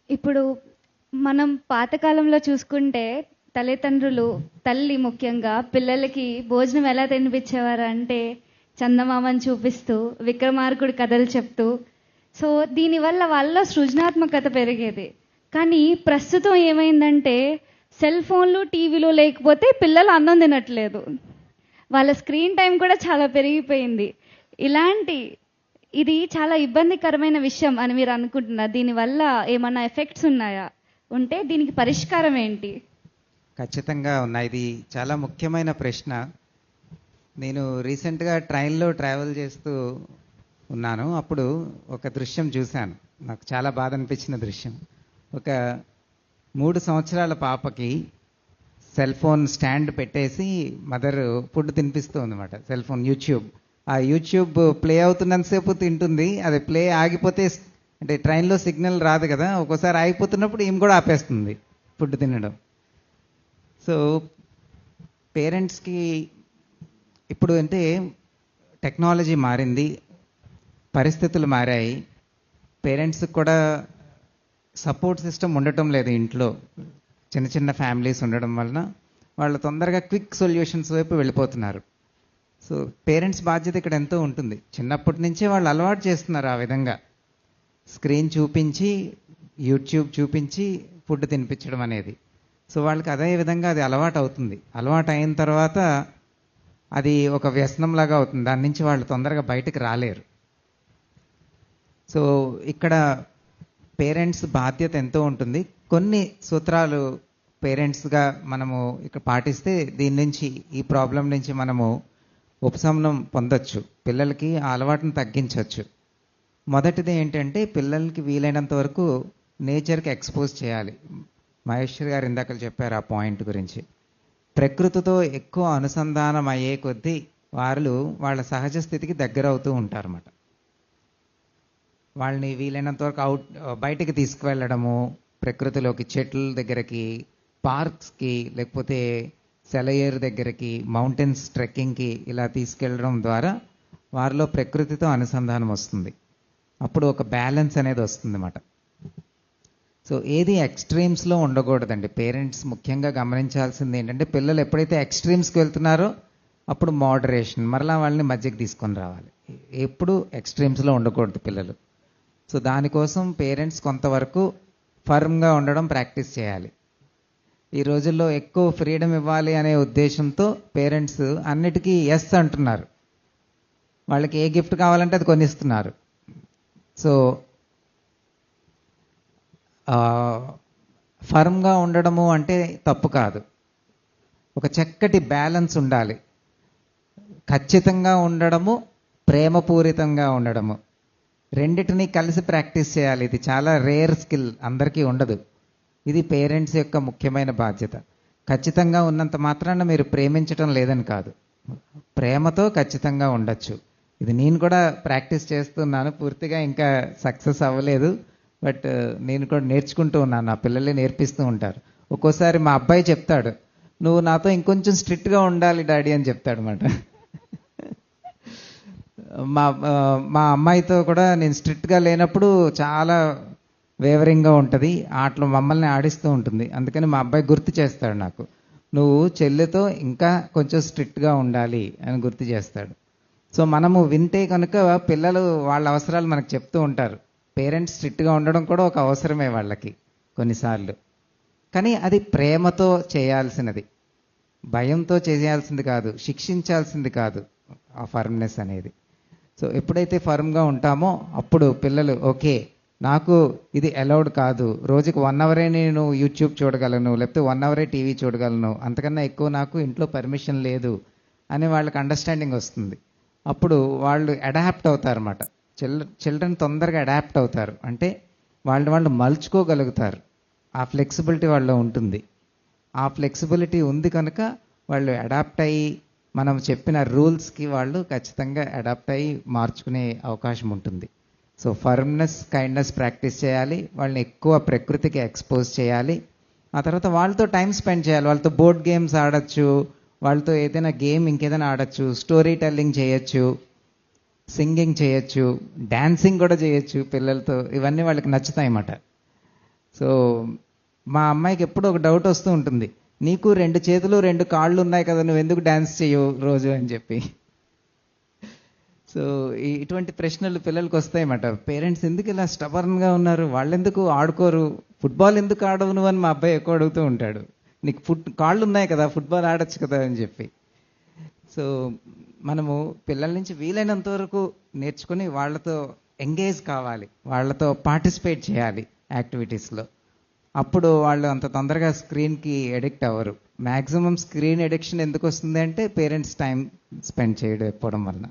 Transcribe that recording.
ఇప్పుడు మనం పాతకాలంలో చూసుకుంటే తల్లిదండ్రులు, తల్లి ముఖ్యంగా పిల్లలకి భోజనం ఎలా తినిపించేవారు అంటే చందమామని చూపిస్తూ, విక్రమార్కుడి కథలు చెప్తూ. సో దీనివల్ల వాళ్ళలో సృజనాత్మకత పెరిగేది. కానీ ప్రస్తుతం ఏమైందంటే సెల్ ఫోన్లు, టీవీలు లేకపోతే పిల్లలు అన్నం తినట్లేదు. వాళ్ళ స్క్రీన్ టైం కూడా చాలా పెరిగిపోయింది. ఇది చాలా ఇబ్బందికరమైన విషయం అని మీరు అనుకుంటున్నారు? దీనివల్ల ఏమన్నా ఎఫెక్ట్స్ ఉన్నాయా? ఉంటే దీనికి పరిష్కారం ఏంటి? ఖచ్చితంగా ఉన్నాయి. ఇది చాలా ముఖ్యమైన ప్రశ్న. నేను రీసెంట్గా ట్రైన్లో ట్రావెల్ చేస్తూ ఉన్నాను. అప్పుడు ఒక దృశ్యం చూశాను, నాకు చాలా బాధ అనిపించిన దృశ్యం. ఒక 3 సంవత్సరాల పాపకి సెల్ ఫోన్ స్టాండ్ పెట్టేసి మదర్ ఫుడ్ తినిపిస్తూ ఉందన్నమాట. సెల్ ఫోన్ ఆ యూట్యూబ్ ప్లే అవుతున్నంతసేపు తింటుంది. అది ప్లే ఆగిపోతే, అంటే ట్రైన్లో సిగ్నల్ రాదు కదా, ఒక్కోసారి ఆగిపోతున్నప్పుడు ఈమె కూడా ఆపేస్తుంది ఫుడ్ తినడం. సో పేరెంట్స్కి ఇప్పుడు అంటే టెక్నాలజీ మారింది, పరిస్థితులు మారాయి. పేరెంట్స్కి కూడా సపోర్ట్ సిస్టమ్ ఉండటం లేదు ఇంట్లో. చిన్న చిన్న ఫ్యామిలీస్ ఉండడం వలన వాళ్ళు తొందరగా క్విక్ సొల్యూషన్స్ వైపు వెళ్ళిపోతున్నారు. సో పేరెంట్స్ బాధ్యత ఇక్కడ ఎంతో ఉంటుంది. చిన్నప్పటి నుంచే వాళ్ళు అలవాటు చేస్తున్నారు ఆ విధంగా స్క్రీన్ చూపించి, యూట్యూబ్ చూపించి ఫుడ్ తినిపించడం అనేది. సో వాళ్ళకి అదే విధంగా అది అలవాటు అవుతుంది. అలవాటు అయిన తర్వాత అది ఒక వ్యసనంలాగా అవుతుంది. దాని నుంచి వాళ్ళు తొందరగా బయటకు రాలేరు. సో ఇక్కడ పేరెంట్స్ బాధ్యత ఎంతో ఉంటుంది. కొన్ని సూత్రాలు పేరెంట్స్గా మనము ఇక్కడ పాటిస్తే దీని నుంచి, ఈ ప్రాబ్లం నుంచి మనము ఉపశమనం పొందొచ్చు. పిల్లలకి ఆ అలవాటును తగ్గించవచ్చు. మొదటిది ఏంటంటే పిల్లలకి వీలైనంత వరకు నేచర్కి ఎక్స్పోజ్ చేయాలి. మహేశ్వరి గారు ఇందాక చెప్పారు ఆ పాయింట్ గురించి. ప్రకృతితో ఎక్కువ అనుసంధానం అయ్యే కొద్దీ వాళ్ళు వాళ్ళ సహజ స్థితికి దగ్గర అవుతూ ఉంటారన్నమాట. వాళ్ళని వీలైనంత వరకు బయటికి తీసుకువెళ్ళడము, ప్రకృతిలోకి, చెట్ల దగ్గరికి, పార్క్స్కి, లేకపోతే సెలయేరు దగ్గరికి, మౌంటైన్స్ ట్రెక్కింగ్కి ఇలా తీసుకెళ్ళడం ద్వారా వారిలో ప్రకృతితో అనుసంధానం వస్తుంది. అప్పుడు ఒక బ్యాలెన్స్ అనేది వస్తుంది అన్నమాట. సో ఏది ఎక్స్ట్రీమ్స్లో ఉండకూడదండి. పేరెంట్స్ ముఖ్యంగా గమనించాల్సింది ఏంటంటే పిల్లలు ఎప్పుడైతే ఎక్స్ట్రీమ్స్కి వెళ్తున్నారో అప్పుడు మోడరేషన్, మరలా వాళ్ళని మధ్యకి తీసుకొని రావాలి. ఎప్పుడు ఎక్స్ట్రీమ్స్లో ఉండకూడదు పిల్లలు. సో దానికోసం పేరెంట్స్ కొంతవరకు ఫర్మ్గా ఉండడం ప్రాక్టీస్ చేయాలి. ఈ రోజుల్లో ఎక్కువ ఫ్రీడమ్ ఇవ్వాలి అనే ఉద్దేశంతో పేరెంట్స్ అన్నిటికీ ఎస్ అంటున్నారు. వాళ్ళకి ఏ గిఫ్ట్ కావాలంటే అది కొనిస్తున్నారు. సో ఫర్మ్గా ఉండడము అంటే తప్పు కాదు. ఒక చక్కటి బ్యాలెన్స్ ఉండాలి. ఖచ్చితంగా ఉండడము, ప్రేమపూరితంగా ఉండడము, రెండిటిని కలిసి ప్రాక్టీస్ చేయాలి. ఇది చాలా రేర్ స్కిల్, అందరికీ ఉండదు. ఇది పేరెంట్స్ యొక్క ముఖ్యమైన బాధ్యత. ఖచ్చితంగా ఉన్నంత మాత్రాన మీరు ప్రేమించటం లేదని కాదు, ప్రేమతో ఖచ్చితంగా ఉండొచ్చు. ఇది నేను కూడా ప్రాక్టీస్ చేస్తున్నాను. పూర్తిగా ఇంకా సక్సెస్ అవ్వలేదు, బట్ నేను కూడా నేర్చుకుంటూ ఉన్నాను. నా పిల్లలే నేర్పిస్తూ ఉంటారు. ఒక్కోసారి మా అబ్బాయి చెప్తాడు, నువ్వు నాతో ఇంకొంచెం స్ట్రిక్ట్గా ఉండాలి డాడీ అని చెప్తాడు అనమాట. మా అమ్మాయితో కూడా నేను స్ట్రిక్ట్గా లేనప్పుడు చాలా వేవరింగ్గా ఉంటుంది, ఆటలు మమ్మల్ని ఆడిస్తూ ఉంటుంది. అందుకని మా అబ్బాయి గుర్తు చేస్తాడు నాకు, నువ్వు చెల్లితో ఇంకా కొంచెం స్ట్రిక్ట్గా ఉండాలి అని గుర్తు చేస్తాడు. సో మనము వింటే కనుక పిల్లలు వాళ్ళ అవసరాలు మనకు చెప్తూ ఉంటారు. పేరెంట్స్ స్ట్రిక్ట్గా ఉండడం కూడా ఒక అవసరమే వాళ్ళకి కొన్నిసార్లు. కానీ అది ప్రేమతో చేయాల్సినది, భయంతో చేయాల్సింది కాదు, శిక్షించాల్సింది కాదు ఆ ఫర్మ్నెస్ అనేది. సో ఎప్పుడైతే ఫర్మ్గా ఉంటామో అప్పుడు పిల్లలు ఓకే, నాకు ఇది అలౌడ్ కాదు, రోజుకి 1 అవరే నేను యూట్యూబ్ చూడగలను, లేకపోతే 1 అవరే టీవీ చూడగలను, అంతకన్నా ఎక్కువ నాకు ఇంట్లో పర్మిషన్ లేదు అని వాళ్ళకి అండర్స్టాండింగ్ వస్తుంది. అప్పుడు వాళ్ళు అడాప్ట్ అవుతారన్నమాట. చిల్డ్రన్ తొందరగా అడాప్ట్ అవుతారు. అంటే వాళ్ళు మలుచుకోగలుగుతారు. ఆ ఫ్లెక్సిబిలిటీ వాళ్ళలో ఉంటుంది. ఆ ఫ్లెక్సిబిలిటీ ఉంది కనుక వాళ్ళు అడాప్ట్ అయ్యి, మనం చెప్పిన రూల్స్కి వాళ్ళు ఖచ్చితంగా అడాప్ట్ అయ్యి మార్చుకునే అవకాశం ఉంటుంది. సో ఫర్మ్నెస్, కైండ్నెస్ ప్రాక్టీస్ చేయాలి. వాళ్ళని ఎక్కువ ప్రకృతికి ఎక్స్పోజ్ చేయాలి. ఆ తర్వాత వాళ్ళతో టైం స్పెండ్ చేయాలి. వాళ్ళతో బోర్డ్ గేమ్స్ ఆడచ్చు, వాళ్ళతో ఏదైనా గేమ్ ఇంకేదైనా ఆడచ్చు, స్టోరీ టెల్లింగ్ చేయొచ్చు, సింగింగ్ చేయొచ్చు, డాన్సింగ్ కూడా చేయొచ్చు పిల్లలతో. ఇవన్నీ వాళ్ళకి నచ్చుతాయి అన్నమాట. సో మా అమ్మాయికి ఎప్పుడు ఒక డౌట్ వస్తూ ఉంటుంది, నీకు 2 చేతులు 2 కాళ్ళు ఉన్నాయి కదా, నువ్వు ఎందుకు డాన్స్ చేయవు రోజు అని చెప్పి. సో ఇటువంటి ప్రశ్నలు పిల్లలకి వస్తాయన్నమాట. పేరెంట్స్ ఎందుకు ఇలా స్టబర్న్గా ఉన్నారు, వాళ్ళెందుకు ఆడుకోరు, ఫుట్బాల్ ఎందుకు ఆడవు నువ్వు అని మా అబ్బాయి ఎక్కువ అడుగుతూ ఉంటాడు. నీకు కాళ్ళు ఉన్నాయి కదా, ఫుట్బాల్ ఆడొచ్చు కదా అని చెప్పి. సో మనము పిల్లల నుంచి వీలైనంత వరకు నేర్చుకుని వాళ్ళతో ఎంగేజ్ కావాలి, వాళ్ళతో పార్టిసిపేట్ చేయాలి యాక్టివిటీస్లో. అప్పుడు వాళ్ళు అంత తొందరగా స్క్రీన్కి ఎడిక్ట్ అవ్వరు. మ్యాక్సిమం స్క్రీన్ ఎడిక్షన్ ఎందుకు వస్తుంది అంటే పేరెంట్స్ టైం స్పెండ్ చేయడం వలన.